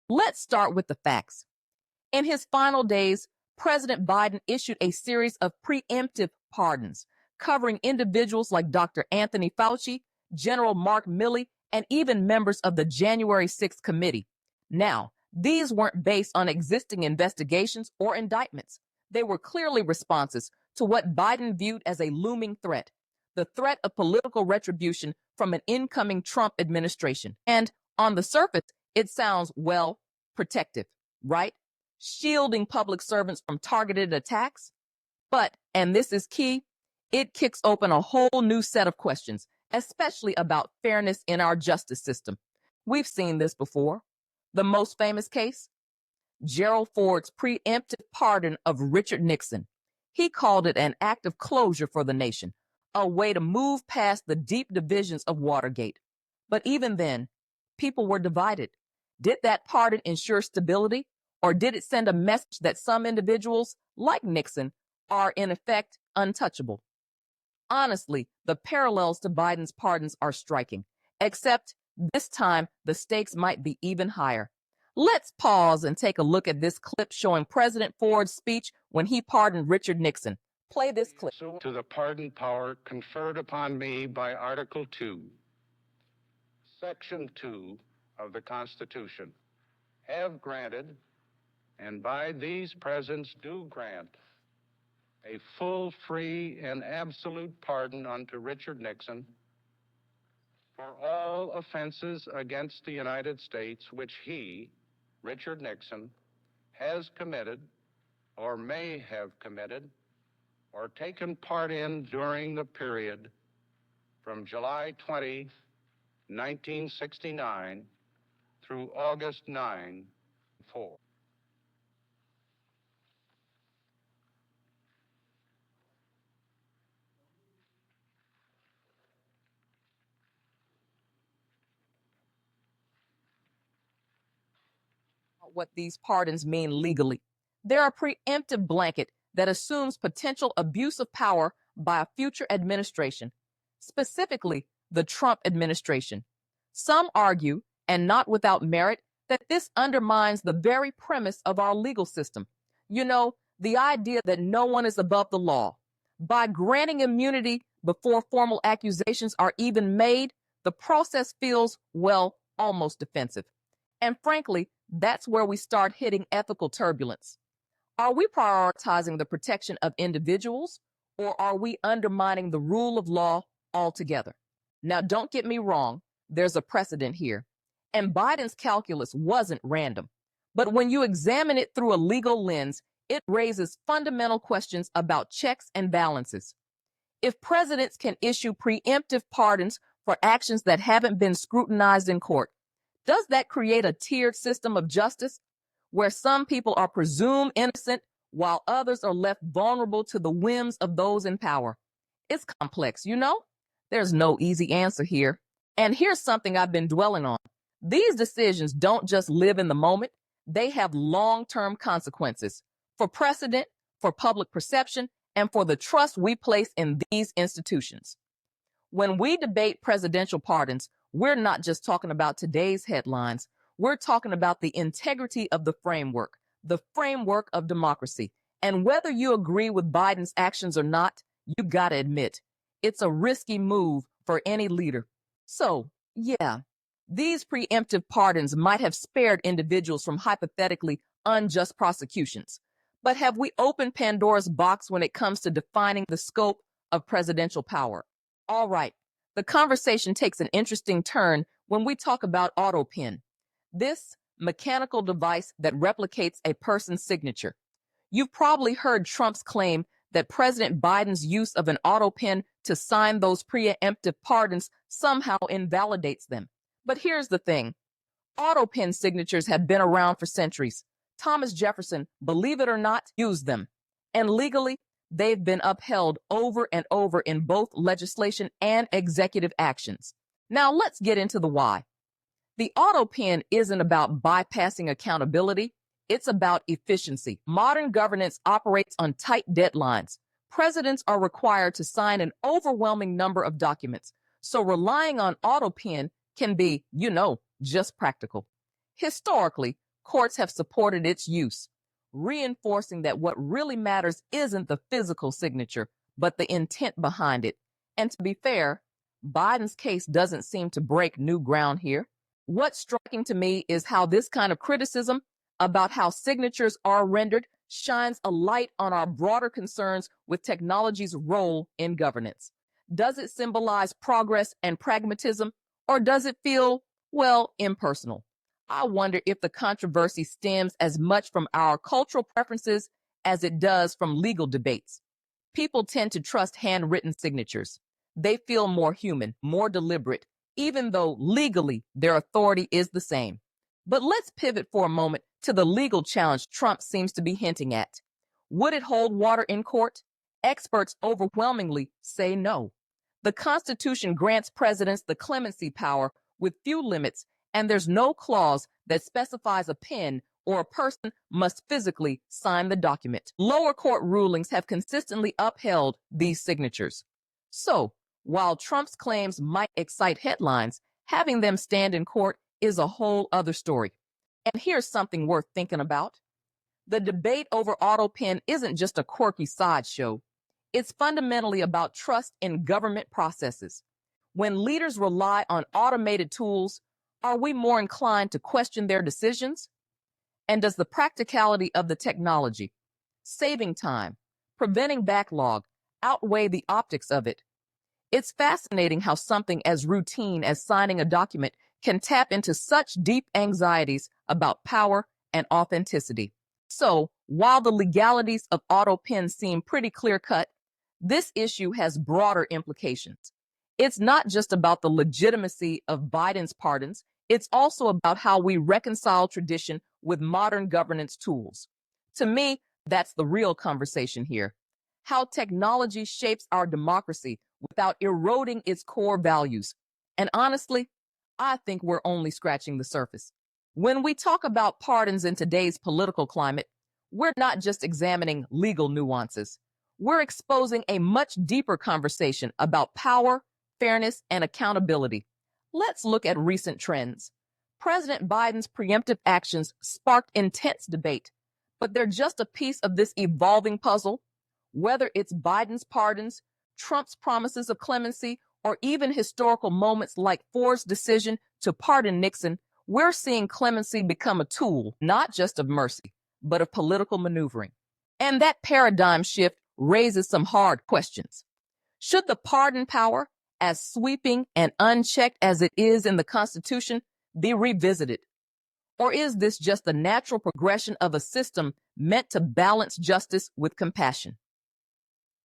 Let's start with the facts. In his final days, President Biden issued a series of preemptive pardons covering individuals like Dr. Anthony Fauci, General Mark Milley, and even members of the January 6th committee. Now, these weren't based on existing investigations or indictments. They were clearly responses to what Biden viewed as a looming threat, the threat of political retribution from an incoming Trump administration. And on the surface, it sounds, well, protective, right? Shielding public servants from targeted attacks. But, and this is key, it kicks open a whole new set of questions, especially about fairness in our justice system. We've seen this before. The most famous case? Gerald Ford's preemptive pardon of Richard Nixon. He called it an act of closure for the nation, a way to move past the deep divisions of Watergate. But even then, people were divided. Did that pardon ensure stability, or did it send a message that some individuals, like Nixon, are in effect untouchable? Honestly, the parallels to Biden's pardons are striking, except this time the stakes might be even higher. Let's pause and take a look at this clip showing President Ford's speech when he pardoned Richard Nixon. Play this clip. To the pardon power conferred upon me by Article 2, Section 2 of the Constitution, have granted, and by these presents do grant, a full, free, and absolute pardon unto Richard Nixon for all offenses against the United States which he, Richard Nixon, has committed or may have committed or taken part in during the period from July 20, 1969 through August 9, 4. What these pardons mean legally. They're a preemptive blanket that assumes potential abuse of power by a future administration, specifically the Trump administration. Some argue, and not without merit, that this undermines the very premise of our legal system. You know, the idea that no one is above the law. By granting immunity before formal accusations are even made, the process feels, well, almost defensive. And frankly, that's where we start hitting ethical turbulence. Are we prioritizing the protection of individuals, or are we undermining the rule of law altogether? Now, don't get me wrong, there's a precedent here. And Biden's calculus wasn't random. But when you examine it through a legal lens, it raises fundamental questions about checks and balances. If presidents can issue preemptive pardons for actions that haven't been scrutinized in court, does that create a tiered system of justice where some people are presumed innocent while others are left vulnerable to the whims of those in power? It's complex, you know? There's no easy answer here. And here's something I've been dwelling on. These decisions don't just live in the moment. They have long-term consequences for precedent, for public perception, and for the trust we place in these institutions. When we debate presidential pardons, we're not just talking about today's headlines. We're talking about the integrity of the framework of democracy. And whether you agree with Biden's actions or not, you gotta admit, it's a risky move for any leader. So, yeah, these preemptive pardons might have spared individuals from hypothetically unjust prosecutions. But have we opened Pandora's box when it comes to defining the scope of presidential power? All right. The conversation takes an interesting turn when we talk about AutoPen, this mechanical device that replicates a person's signature. You've probably heard Trump's claim that President Biden's use of an AutoPen to sign those preemptive pardons somehow invalidates them. But here's the thing. AutoPen signatures have been around for centuries. Thomas Jefferson, believe it or not, used them. And legally, they've been upheld over and over in both legislation and executive actions. Now let's get into the why. The AutoPen isn't about bypassing accountability. It's about efficiency. Modern governance operates on tight deadlines. Presidents are required to sign an overwhelming number of documents. So relying on AutoPen can be, just practical. Historically, courts have supported its use, reinforcing that what really matters isn't the physical signature, but the intent behind it. And to be fair, Biden's case doesn't seem to break new ground here. What's striking to me is how this kind of criticism about how signatures are rendered shines a light on our broader concerns with technology's role in governance. Does it symbolize progress and pragmatism, or does it feel, well, impersonal? I wonder if the controversy stems as much from our cultural preferences as it does from legal debates. People tend to trust handwritten signatures. They feel more human, more deliberate, even though legally their authority is the same. But let's pivot for a moment to the legal challenge Trump seems to be hinting at. Would it hold water in court? Experts overwhelmingly say no. The Constitution grants presidents the clemency power with few limits, and there's no clause that specifies a pen or a person must physically sign the document. Lower court rulings have consistently upheld these signatures. So, while Trump's claims might excite headlines, having them stand in court is a whole other story. And here's something worth thinking about. The debate over auto pen isn't just a quirky sideshow. It's fundamentally about trust in government processes. When leaders rely on automated tools, are we more inclined to question their decisions? And does the practicality of the technology, saving time, preventing backlog, outweigh the optics of it? It's fascinating how something as routine as signing a document can tap into such deep anxieties about power and authenticity. So, while the legalities of auto pen seem pretty clear-cut, this issue has broader implications. It's not just about the legitimacy of Biden's pardons, it's also about how we reconcile tradition with modern governance tools. To me, that's the real conversation here. How technology shapes our democracy without eroding its core values. And honestly, I think we're only scratching the surface. When we talk about pardons in today's political climate, we're not just examining legal nuances. We're exposing a much deeper conversation about power, fairness, and accountability. Let's look at recent trends. President Biden's preemptive actions sparked intense debate, but they're just a piece of this evolving puzzle. Whether it's Biden's pardons, Trump's promises of clemency, or even historical moments like Ford's decision to pardon Nixon, we're seeing clemency become a tool, not just of mercy, but of political maneuvering. And that paradigm shift raises some hard questions. Should the pardon power, as sweeping and unchecked as it is in the Constitution, be revisited? Or is this just the natural progression of a system meant to balance justice with compassion?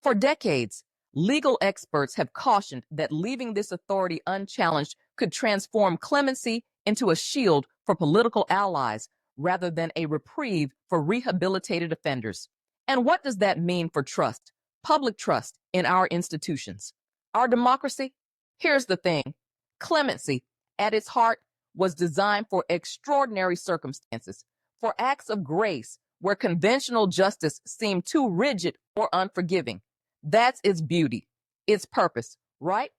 For decades, legal experts have cautioned that leaving this authority unchallenged could transform clemency into a shield for political allies rather than a reprieve for rehabilitated offenders. And what does that mean for trust, public trust in our institutions, our democracy? Here's the thing. Clemency, at its heart, was designed for extraordinary circumstances, for acts of grace where conventional justice seemed too rigid or unforgiving. That's its beauty, its purpose, right?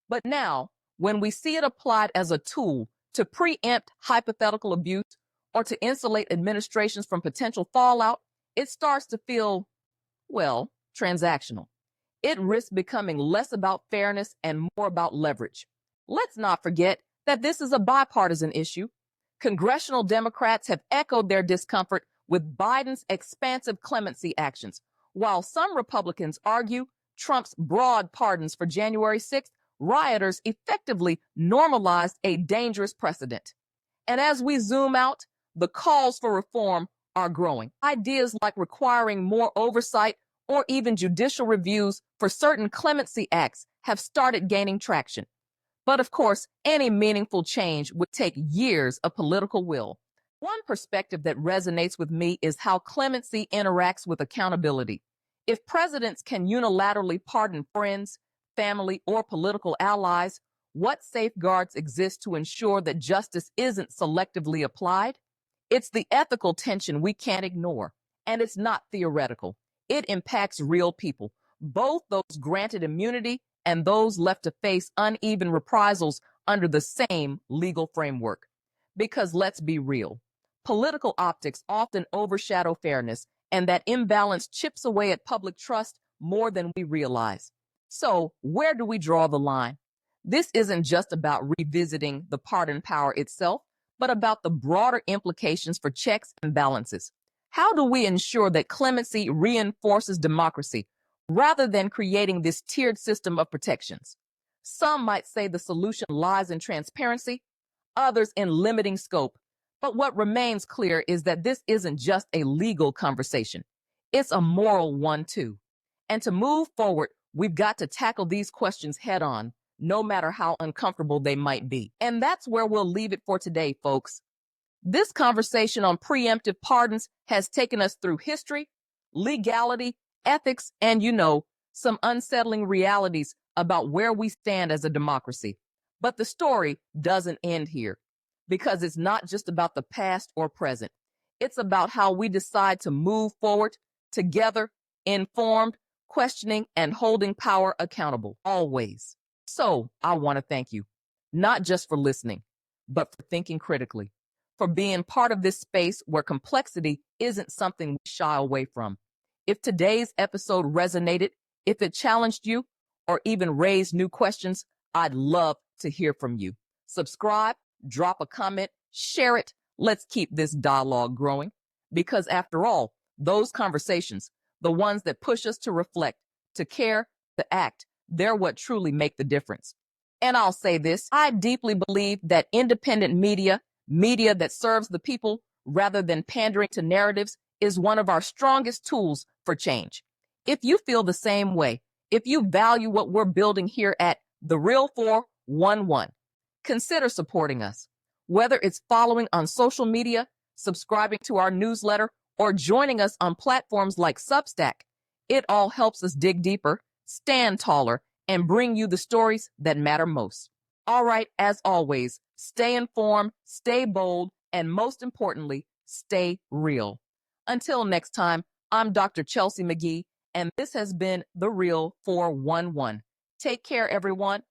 But now, when we see it applied as a tool to preempt hypothetical abuse or to insulate administrations from potential fallout, it starts to feel, well, transactional. It risks becoming less about fairness and more about leverage. Let's not forget that this is a bipartisan issue. Congressional Democrats have echoed their discomfort with Biden's expansive clemency actions, while some Republicans argue Trump's broad pardons for January 6th rioters effectively normalized a dangerous precedent. And as we zoom out, the calls for reform are growing. Ideas like requiring more oversight or even judicial reviews for certain clemency acts have started gaining traction. But of course, any meaningful change would take years of political will. One perspective that resonates with me is how clemency interacts with accountability. If presidents can unilaterally pardon friends, family, or political allies, what safeguards exist to ensure that justice isn't selectively applied? It's the ethical tension we can't ignore, and it's not theoretical. It impacts real people, both those granted immunity and those left to face uneven reprisals under the same legal framework. Because let's be real, Political optics often overshadow fairness, and that imbalance chips away at public trust more than we realize. So, where do we draw the line? This isn't just about revisiting the pardon power itself, but about the broader implications for checks and balances. How do we ensure that clemency reinforces democracy rather than creating this tiered system of protections? Some might say the solution lies in transparency, others in limiting scope. But what remains clear is that this isn't just a legal conversation. It's a moral one, too. And to move forward, we've got to tackle these questions head on, no matter how uncomfortable they might be. And that's where we'll leave it for today, folks. This conversation on preemptive pardons has taken us through history, legality, ethics, and, some unsettling realities about where we stand as a democracy. But the story doesn't end here, because it's not just about the past or present. It's about how we decide to move forward together, informed, questioning, and holding power accountable, always. So I want to thank you, not just for listening, but for thinking critically, for being part of this space where complexity isn't something we shy away from. If today's episode resonated, if it challenged you, or even raised new questions, I'd love to hear from you. Subscribe, drop a comment, share it. Let's keep this dialogue growing. Because after all, those conversations, the ones that push us to reflect, to care, to act, they're what truly make the difference. And I'll say this, I deeply believe that independent media that serves the people rather than pandering to narratives, is one of our strongest tools for change. If you feel the same way, if you value what we're building here at The Real 411, consider supporting us. Whether it's following on social media, subscribing to our newsletter, or joining us on platforms like Substack, it all helps us dig deeper, stand taller, and bring you the stories that matter most. All right, as always, stay informed, stay bold, and most importantly, stay real. Until next time, I'm Dr. Chelsea McGee, and this has been The Real 411. Take care, everyone.